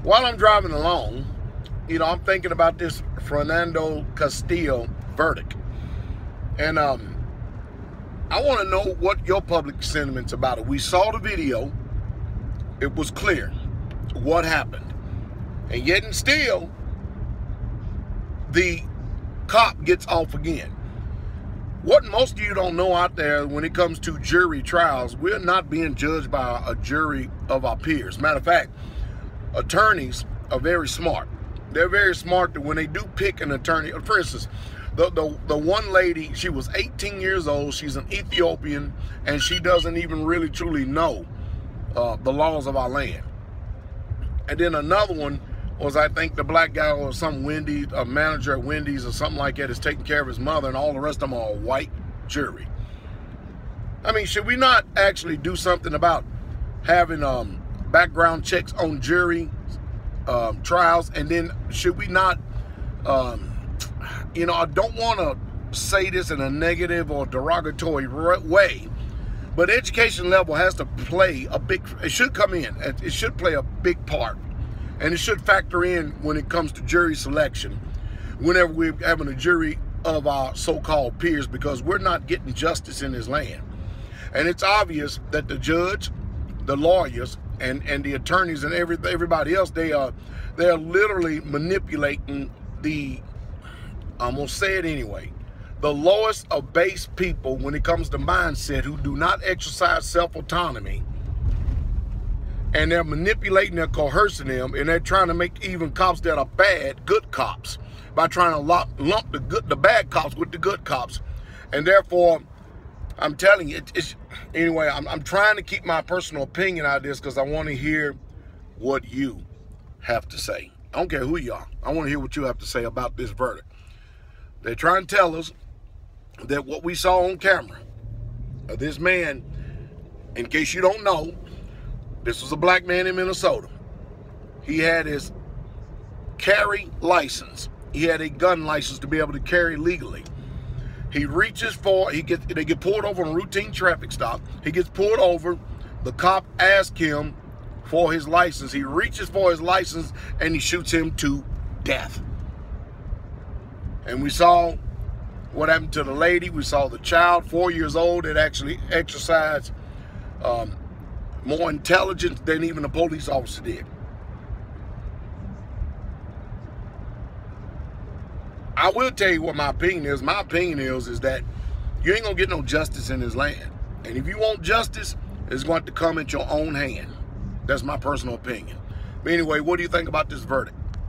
while I'm driving along, you know, I'm thinking about this Philando Castile verdict. And I want to know what your public sentiments about it. We saw the video. It was clear what happened. And yet and still, the cop gets off again. What most of you don't know out there when it comes to jury trials, we're not being judged by a jury of our peers. Matter of fact, attorneys are very smart. They're very smart that when they do pick an attorney, for instance, the one lady, she was 18 years old, she's an Ethiopian, and she doesn't even really truly know the laws of our land. And then another one was, I think, the black guy or some Wendy's, a manager at Wendy's or something like that, is taking care of his mother, and all the rest of them are a white jury. I mean, should we not actually do something about having background checks on jury trials? And then should we not, you know, I don't want to say this in a negative or derogatory way, but education level has to play a big, it should come in, it should play a big part. And it should factor in when it comes to jury selection, whenever we're having a jury of our so-called peers, because we're not getting justice in this land. And it's obvious that the judge, the lawyers, and the attorneys and everybody else, they're literally manipulating the, I'm gonna say it anyway, the lowest of base people when it comes to mindset, who do not exercise self-autonomy. And they're manipulating, they're coercing them, and they're trying to make even cops that are bad good cops by trying to lump the bad cops with the good cops. And therefore, I'm telling you, anyway, I'm trying to keep my personal opinion out of this because I want to hear what you have to say. I don't care who you are. I want to hear what you have to say about this verdict. They're trying to tell us that what we saw on camera, this man, in case you don't know, this was a black man in Minnesota. He had his carry license. He had a gun license to be able to carry legally. He reaches for, they get pulled over on a routine traffic stop. He gets pulled over. The cop asks him for his license. He reaches for his license and he shoots him to death. And we saw what happened to the lady. We saw the child, 4 years old, that actually exercised more intelligence than even a police officer did. I will tell you what my opinion is. My opinion is that you ain't gonna get no justice in this land. And if you want justice, it's going to come at your own hand. That's my personal opinion. But anyway, what do you think about this verdict?